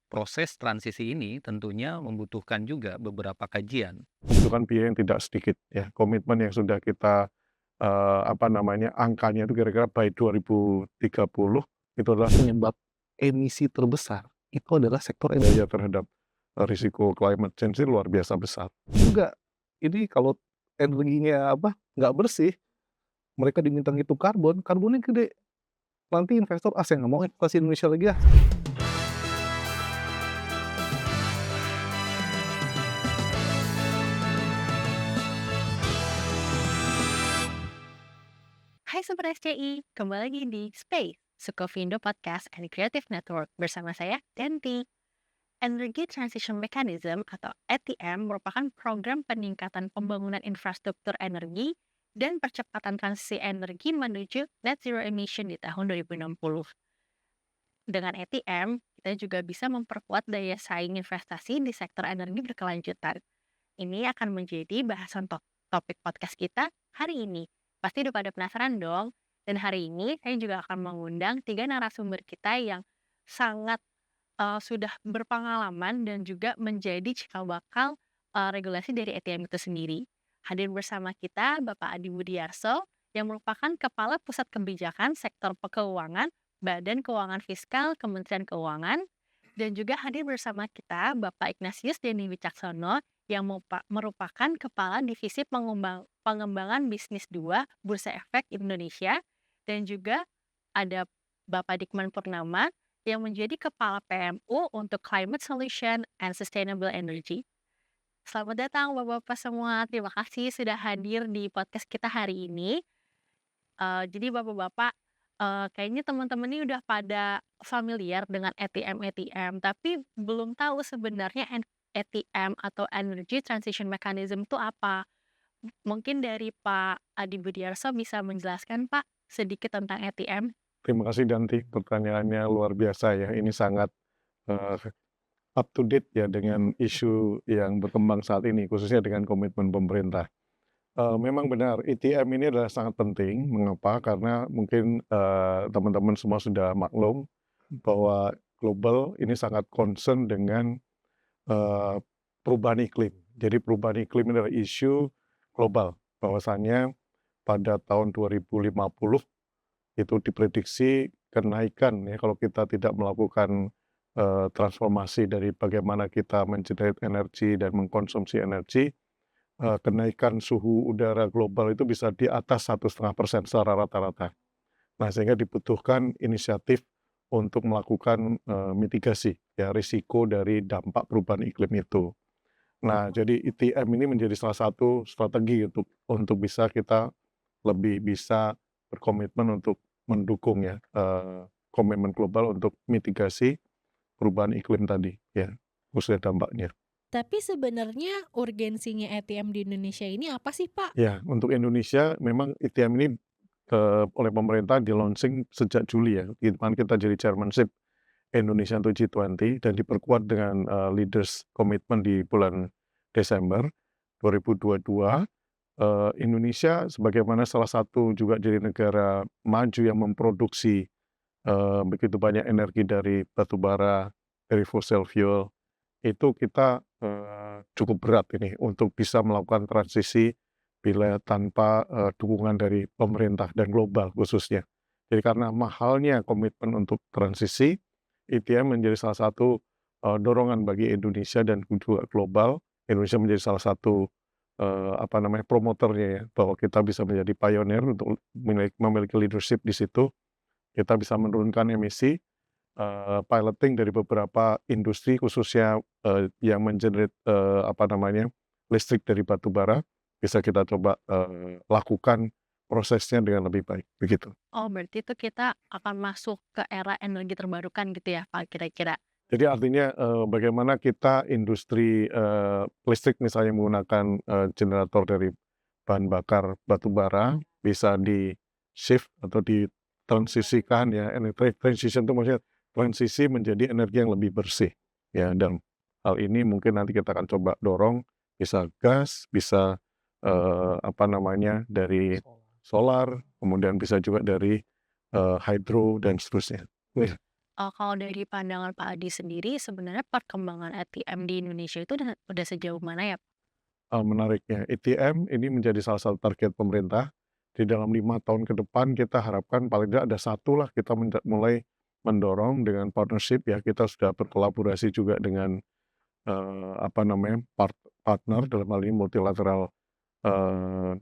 Proses transisi ini tentunya membutuhkan juga beberapa kajian. Membutuhkan biaya yang tidak sedikit ya, komitmen yang sudah kita, angkanya itu kira-kira by 2030 itu adalah penyebab emisi terbesar, itu adalah sektor energi terhadap, risiko climate change ini luar biasa besar. Juga, ini kalau energinya nggak bersih, mereka diminta ngitung karbon, karbonnya gede, nanti investor, saya nggak mau investasi Indonesia lagi ah." Hai Sobat SCI, kembali lagi di Space, Sukovindo Podcast and Creative Network bersama saya, Denti. Energy Transition Mechanism atau ETM merupakan program peningkatan pembangunan infrastruktur energi dan percepatan transisi energi menuju net zero emission di tahun 2060. Dengan ETM, kita juga bisa memperkuat daya saing investasi di sektor energi berkelanjutan. Ini akan menjadi bahasan topik podcast kita hari ini. Pasti udah pada penasaran dong. Dan hari ini saya juga akan mengundang 3 narasumber kita yang sangat sudah berpengalaman dan juga menjadi cikal bakal regulasi dari ETM itu sendiri. Hadir bersama kita Bapak Adi Budiarso yang merupakan Kepala Pusat Kebijakan Sektor Keuangan Badan Keuangan Fiskal Kementerian Keuangan, dan juga hadir bersama kita Bapak Ignatius Deni Wicaksono yang merupakan Kepala Divisi Pengembangan Bisnis 2 Bursa Efek Indonesia, dan juga ada Bapak Dikman Purnama yang menjadi Kepala PMU untuk Climate Solution and Sustainable Energy. Selamat datang Bapak-Bapak semua, terima kasih sudah hadir di podcast kita hari ini. Jadi Bapak-Bapak, kayaknya teman-teman ini udah pada familiar dengan ETM, tapi belum tahu sebenarnya ETM atau Energy Transition Mechanism itu apa. Mungkin dari Pak Adi Budiarso bisa menjelaskan Pak sedikit tentang ETM? Terima kasih Danti, pertanyaannya luar biasa ya, ini sangat, eee, up to date ya dengan isu yang berkembang saat ini, khususnya dengan komitmen pemerintah. Memang benar, ETM ini adalah sangat penting. Mengapa? Karena mungkin, teman-teman semua sudah maklum bahwa global ini sangat concern dengan, eee, perubahan iklim. Jadi perubahan iklim ini adalah isu global, bahwasannya pada tahun 2050 itu diprediksi kenaikan ya kalau kita tidak melakukan, transformasi dari bagaimana kita mengenerate energi dan mengkonsumsi energi. Kenaikan suhu udara global itu bisa di atas 1,5% secara rata-rata. Nah, sehingga dibutuhkan inisiatif untuk melakukan, mitigasi ya risiko dari dampak perubahan iklim itu. Nah, jadi ITM ini menjadi salah satu strategi untuk bisa kita lebih bisa berkomitmen untuk mendukung ya, komitmen global untuk mitigasi perubahan iklim tadi ya, khususnya dampaknya. Tapi sebenarnya urgensinya ATM di Indonesia ini apa sih, Pak? Ya, untuk Indonesia memang ITM ini, oleh pemerintah di-launching sejak Juli ya, di mana kita jadi chairmanship Indonesia untuk G20 dan diperkuat dengan, leaders komitmen di bulan Desember 2022. Indonesia sebagaimana salah satu juga jadi negara maju yang memproduksi, begitu banyak energi dari batu bara, dari fossil fuel, itu kita, cukup berat ini untuk bisa melakukan transisi bila tanpa, dukungan dari pemerintah dan global khususnya. Jadi karena mahalnya komitmen untuk transisi, ITM menjadi salah satu, dorongan bagi Indonesia dan juga global. Indonesia menjadi salah satu, promotornya ya, bahwa kita bisa menjadi pionir untuk memiliki leadership di situ. Kita bisa menurunkan emisi, piloting dari beberapa industri khususnya, yang listrik dari batu bara, bisa kita coba, lakukan prosesnya dengan lebih baik, begitu. Oh, berarti itu kita akan masuk ke era energi terbarukan gitu ya Pak kira-kira? Jadi artinya, bagaimana kita industri, listrik misalnya menggunakan, generator dari bahan bakar batu bara, bisa di-shift atau ditransisikan ya, transition itu maksudnya transisi menjadi energi yang lebih bersih, ya. Dan hal ini mungkin nanti kita akan coba dorong, bisa gas, bisa, dari solar, kemudian bisa juga dari, hydro dan seterusnya. Kalau dari pandangan Pak Adi sendiri, sebenarnya perkembangan ATM di Indonesia itu udah sejauh mana ya? Menariknya, ATM ini menjadi salah satu target pemerintah. Di dalam 5 tahun ke depan kita harapkan paling tidak ada satu lah kita mulai mendorong dengan partnership ya, kita sudah berkolaborasi juga dengan, apa namanya, partner dalam hal ini multilateral,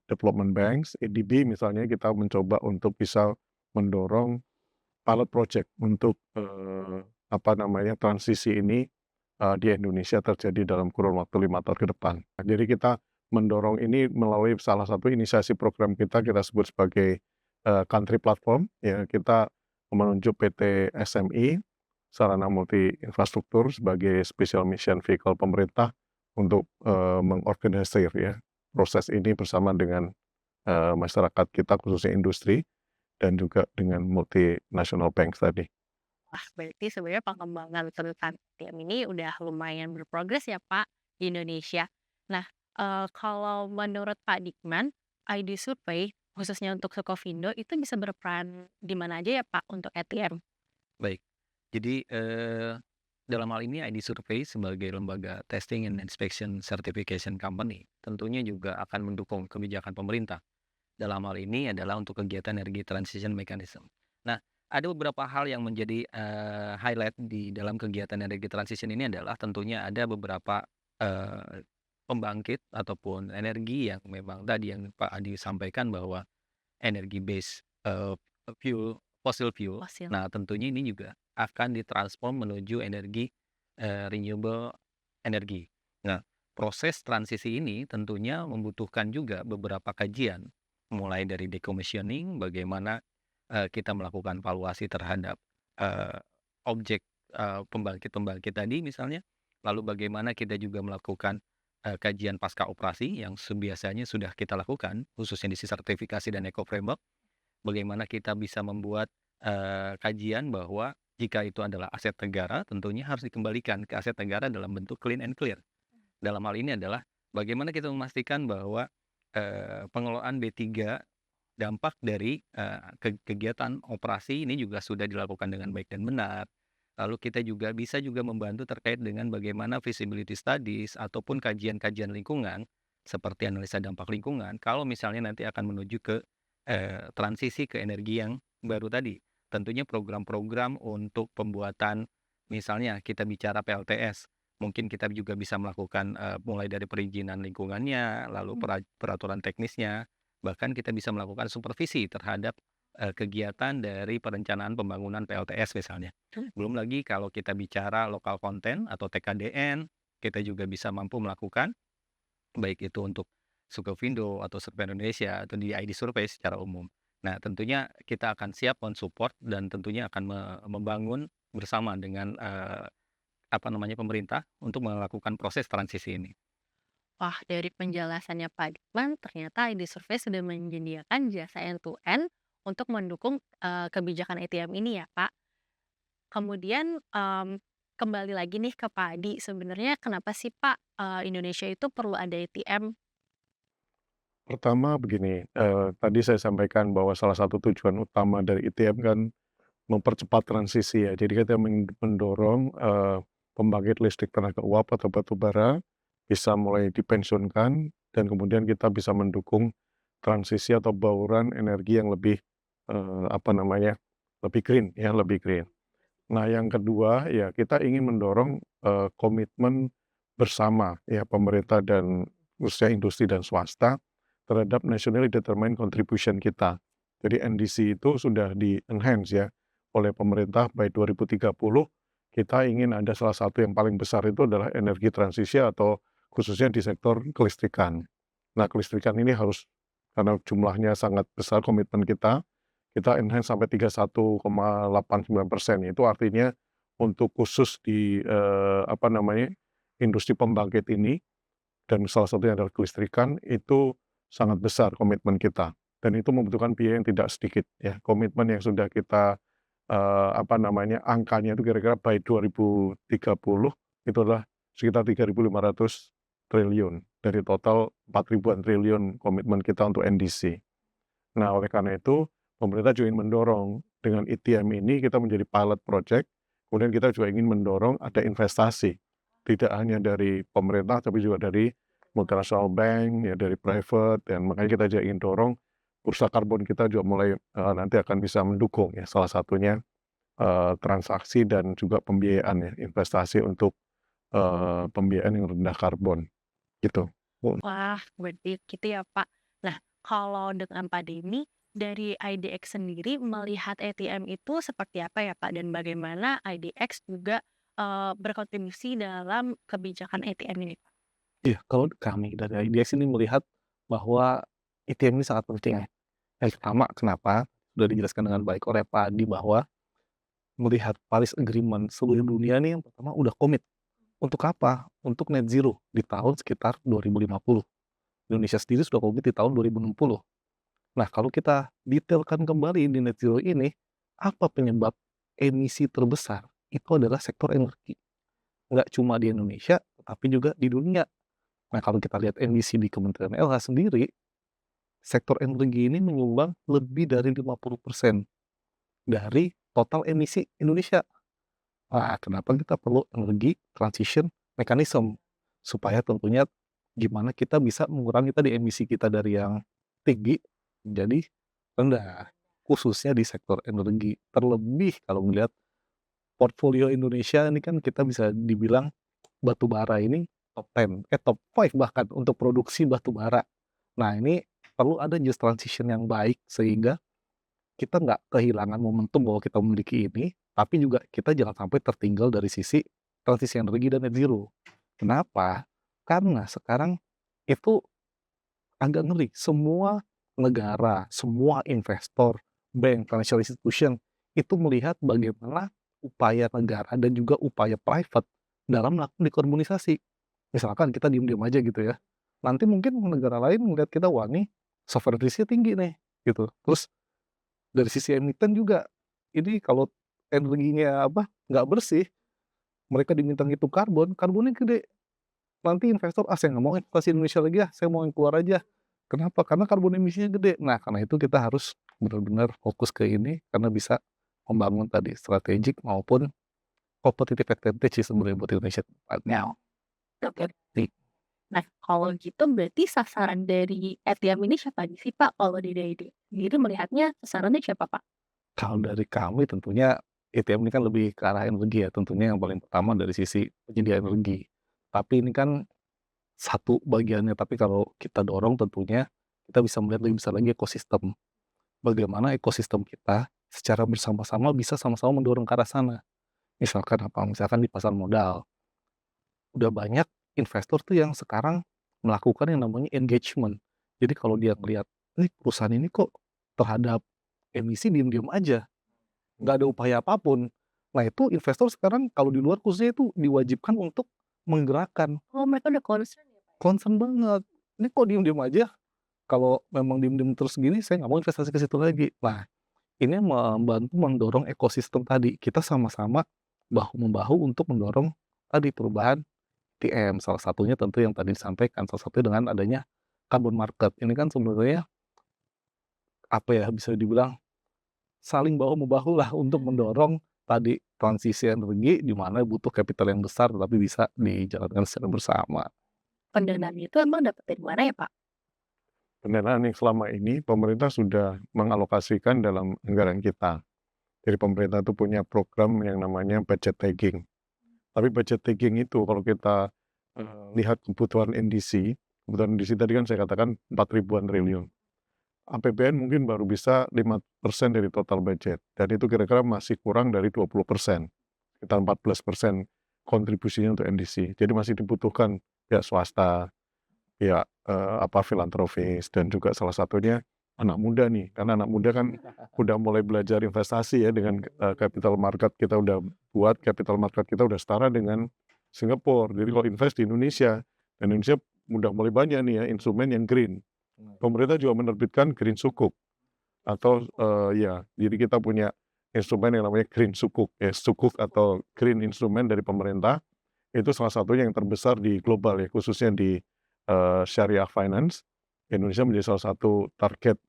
development banks, ADB misalnya kita mencoba untuk bisa mendorong pilot project untuk, apa namanya, transisi ini, di Indonesia terjadi dalam kurun waktu 5 tahun ke depan. Nah, jadi kita mendorong ini melalui salah satu inisiasi program kita sebut sebagai, country platform, ya. Kita menunjuk PT SMI, Sarana Multi Infrastruktur sebagai special mission vehicle pemerintah untuk, mengorganisir ya, proses ini bersama dengan, masyarakat kita khususnya industri dan juga dengan multinational banks tadi. Wah, berarti sebenarnya perkembangan tentang ATM ini udah lumayan berprogres ya, Pak, di Indonesia. Nah, kalau menurut Pak Dikman, ID Survey khususnya untuk Sukovindo itu bisa berperan di mana aja ya, Pak, untuk ATM? Baik, jadi, dalam hal ini ID Survey sebagai lembaga testing and inspection certification company tentunya juga akan mendukung kebijakan pemerintah. Dalam hal ini adalah untuk kegiatan energy transition mechanism. Nah, ada beberapa hal yang menjadi, highlight di dalam kegiatan energy transition ini adalah tentunya ada beberapa, eee, pembangkit ataupun energi yang memang tadi yang Pak Adi sampaikan bahwa energi base, fuel fossil fuel. Fosil. Nah, tentunya ini juga akan ditransform menuju energi, renewable energy. Nah, proses transisi ini tentunya membutuhkan juga beberapa kajian, mulai dari decommissioning, bagaimana, kita melakukan valuasi terhadap, eee, objek, pembangkit-pembangkit tadi misalnya, lalu bagaimana kita juga melakukan, kajian pasca operasi yang biasanya sudah kita lakukan, khususnya di sertifikasi dan eco framework. Bagaimana kita bisa membuat, kajian bahwa jika itu adalah aset negara, tentunya harus dikembalikan ke aset negara dalam bentuk clean and clear. Dalam hal ini adalah bagaimana kita memastikan bahwa, pengelolaan B3 dampak dari, kegiatan operasi ini juga sudah dilakukan dengan baik dan benar. Lalu kita juga bisa juga membantu terkait dengan bagaimana feasibility studies ataupun kajian-kajian lingkungan, seperti analisa dampak lingkungan, kalau misalnya nanti akan menuju ke, transisi ke energi yang baru tadi. Tentunya program-program untuk pembuatan misalnya kita bicara PLTS, mungkin kita juga bisa melakukan, mulai dari perizinan lingkungannya, lalu peraturan teknisnya, bahkan kita bisa melakukan supervisi terhadap, kegiatan dari perencanaan pembangunan PLTS misalnya. Belum lagi kalau kita bicara lokal konten atau TKDN, kita juga bisa mampu melakukan, baik itu untuk Sukovindo atau Survei Indonesia atau di ID Survey secara umum. Nah, tentunya kita akan siap men-support dan tentunya akan membangun bersama dengan, apa namanya, pemerintah untuk melakukan proses transisi ini. Wah, dari penjelasannya Pak Dikman, ternyata ID Survey sudah menyediakan jasa end-to-end untuk mendukung, kebijakan ATM ini ya, Pak. Kemudian, kembali lagi nih ke Pak Adi, sebenarnya kenapa sih Pak, Indonesia itu perlu ada ATM? Pertama begini, tadi saya sampaikan bahwa salah satu tujuan utama dari ITM kan mempercepat transisi ya. Jadi kita mendorong, pembangkit listrik tenaga uap atau batu bara bisa mulai dipensiunkan dan kemudian kita bisa mendukung transisi atau bauran energi yang lebih, apa namanya, lebih green ya, lebih green. Nah yang kedua ya kita ingin mendorong, komitmen bersama ya pemerintah dan khususnya industri dan swasta terhadap nationally determined contribution kita. Jadi NDC itu sudah di-enhance ya oleh pemerintah by 2030 kita ingin ada salah satu yang paling besar itu adalah energi transisi atau khususnya di sektor kelistrikan. Nah kelistrikan ini harus karena jumlahnya sangat besar komitmen kita enhance sampai 31,89%. Itu artinya untuk khusus di, apa namanya, industri pembangkit ini dan salah satunya adalah kelistrikan, itu sangat besar komitmen kita dan itu membutuhkan biaya yang tidak sedikit ya. Komitmen yang sudah kita, apa namanya, angkanya itu kira-kira by 2030 itu adalah sekitar 3.500 triliun dari total 4 ribuan triliun komitmen kita untuk NDC. Nah, oleh karena itu pemerintah juga ingin mendorong dengan ITM ini kita menjadi pilot project Kemudian kita juga ingin mendorong ada investasi, tidak hanya dari pemerintah tapi juga dari multinational bank, ya dari private, dan makanya kita juga ingin dorong bursa karbon kita juga mulai nanti akan bisa mendukung ya, salah satunya transaksi dan juga pembiayaan ya, investasi untuk pembiayaan yang rendah karbon, gitu. Wah, berarti gitu ya, Pak. Nah, kalau dengan Pak Denny, dari IDX sendiri melihat ATM itu seperti apa ya, Pak? Dan bagaimana IDX juga berkontribusi dalam kebijakan ATM ini, Pak? Iya, kalau kami dari IDX ini melihat bahwa ATM ini sangat penting. Yang pertama, kenapa? Sudah dijelaskan dengan baik oleh Pak Adi bahwa melihat Paris Agreement seluruh dunia nih yang pertama udah komit. Untuk apa? Untuk net zero di tahun sekitar 2050. Indonesia sendiri sudah komit di tahun 2060. Nah, kalau kita detailkan kembali di net zero ini, apa penyebab emisi terbesar? Itu adalah sektor energi. Nggak cuma di Indonesia, tapi juga di dunia. Nah, kalau kita lihat emisi di Kementerian LH sendiri, sektor energi ini menyumbang lebih dari 50% dari total emisi Indonesia. Nah, kenapa kita perlu energi transition mechanism? Supaya tentunya gimana kita bisa mengurangi tadi emisi kita dari yang tinggi menjadi rendah. Khususnya di sektor energi. Terlebih kalau melihat portfolio Indonesia ini kan kita bisa dibilang batu bara ini top 10, top 5 bahkan untuk produksi batu bara. Nah, ini perlu ada just transition yang baik sehingga kita nggak kehilangan momentum bahwa kita memiliki ini, tapi juga kita jangan sampai tertinggal dari sisi transisi energi dan net zero. Kenapa? Karena sekarang itu agak ngeri. Semua negara, semua investor, bank, financial institution itu melihat bagaimana upaya negara dan juga upaya private dalam melakukan dekarbonisasi. Misalkan kita diem-diem aja gitu ya. Nanti mungkin negara lain melihat kita, wah nih sovereignty-nya tinggi nih gitu. Terus dari sisi emiten juga, ini kalau energinya nggak bersih, mereka diminta ngitung karbon, karbonnya gede. Nanti investor, saya nggak mau investasi Indonesia lagi saya mau yang keluar aja. Kenapa? Karena karbon emisinya gede. Nah, karena itu kita harus benar-benar fokus ke ini, karena bisa membangun tadi strategik maupun competitive advantage sih sebenarnya buat Indonesia depannya. Oke. Nah, kalau gitu berarti sasaran dari ATM ini siapa aja sih, Pak? Kalau di DID sendiri melihatnya sasarannya siapa, Pak? Kalau dari kami tentunya ATM ini kan lebih ke arah energi ya, tentunya yang paling pertama dari sisi penyedia energi. Tapi ini kan satu bagiannya, tapi kalau kita dorong tentunya kita bisa melihat lebih besar lagi ekosistem. Bagaimana ekosistem kita secara bersama-sama bisa sama-sama mendorong ke arah sana. Misalkan apa? Misalkan di pasar modal. Udah banyak investor tuh yang sekarang melakukan yang namanya engagement. Jadi kalau dia ngelihat, perusahaan ini kok terhadap emisi diem-diem aja, nggak ada upaya apapun. Nah, itu investor sekarang kalau di luar khususnya itu diwajibkan untuk menggerakkan. Oh, mereka udah concern ya, Pak? Concern banget. Ini kok diem-diem aja? Kalau memang diem-diem terus gini, saya nggak mau investasi ke situ lagi. Nah, ini membantu mendorong ekosistem tadi. Kita sama-sama bahu-membahu untuk mendorong tadi perubahan TM. Salah satunya tentu yang tadi disampaikan, salah satunya dengan adanya carbon market. Ini kan sebenarnya bisa dibilang saling bahu-membahu lah untuk mendorong tadi transisi energi di mana butuh kapital yang besar tapi bisa dijalankan secara bersama. Pendanaan itu emang dapat dari mana ya, Pak? Pendanaan yang selama ini pemerintah sudah mengalokasikan dalam anggaran kita. Jadi pemerintah itu punya program yang namanya budget tagging. Tapi budget tagging itu kalau kita lihat kebutuhan kebutuhan NDC tadi kan saya katakan 4.000-an triliun. APBN mungkin baru bisa 5% dari total budget. Dan itu kira-kira masih kurang dari 20%. Sekitar 14% kontribusinya untuk NDC. Jadi masih dibutuhkan pihak swasta, pihak filantropis, dan juga salah satunya anak muda nih. Karena anak muda kan udah mulai belajar investasi ya dengan capital market kita udah buat, capital market kita udah setara dengan Singapura. Jadi kalau invest di Indonesia, dan Indonesia udah mulai banyak nih ya instrumen yang green. Pemerintah juga menerbitkan Green Sukuk atau jadi kita punya instrumen yang namanya Green Sukuk ya, Sukuk atau Green Instrument dari pemerintah. Itu salah satunya yang terbesar di global ya, khususnya di Syariah Finance. Indonesia menjadi salah satu target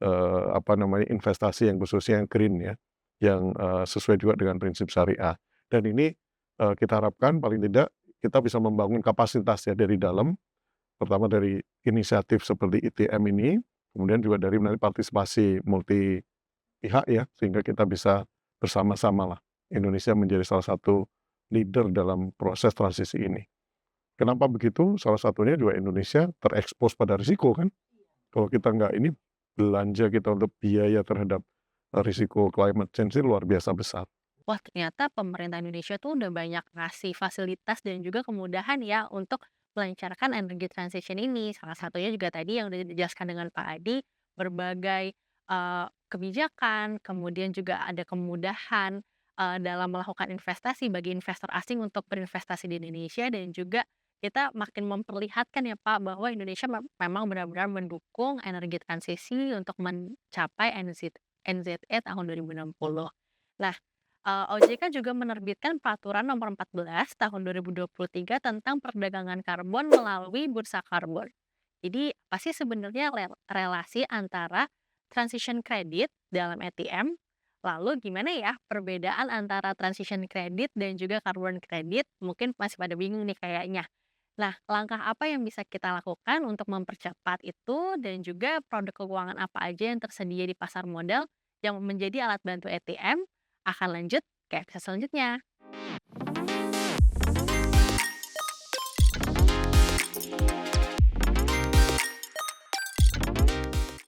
investasi yang khususnya yang green ya, yang sesuai juga dengan prinsip syariah. Dan ini, kita harapkan paling tidak kita bisa membangun kapasitas ya dari dalam, pertama dari inisiatif seperti ITM ini, kemudian juga dari nanti partisipasi multi pihak ya, sehingga kita bisa bersama-sama lah, Indonesia menjadi salah satu leader dalam proses transisi ini. Kenapa begitu? Salah satunya juga Indonesia terekspos pada risiko kan. Kalau kita nggak ini, belanja kita untuk biaya terhadap, risiko climate change ini luar biasa besar. Wah, ternyata pemerintah Indonesia tuh udah banyak ngasih fasilitas dan juga kemudahan ya untuk melancarkan energi transition ini. Salah satunya juga tadi yang udah dijelaskan dengan Pak Adi, berbagai kebijakan, kemudian juga ada kemudahan dalam melakukan investasi bagi investor asing untuk berinvestasi di Indonesia dan juga kita makin memperlihatkan ya Pak bahwa Indonesia memang benar-benar mendukung energi transisi untuk mencapai NZE tahun 2060. Nah, OJK juga menerbitkan Peraturan Nomor 14 Tahun 2023 tentang perdagangan karbon melalui bursa karbon. Jadi, apa sih sebenarnya relasi antara transition credit dalam ETM? Lalu gimana ya perbedaan antara transition credit dan juga carbon credit? Mungkin masih pada bingung nih kayaknya. Nah, langkah apa yang bisa kita lakukan untuk mempercepat itu dan juga produk keuangan apa aja yang tersedia di pasar modal yang menjadi alat bantu ATM? Akan lanjut ke episode selanjutnya.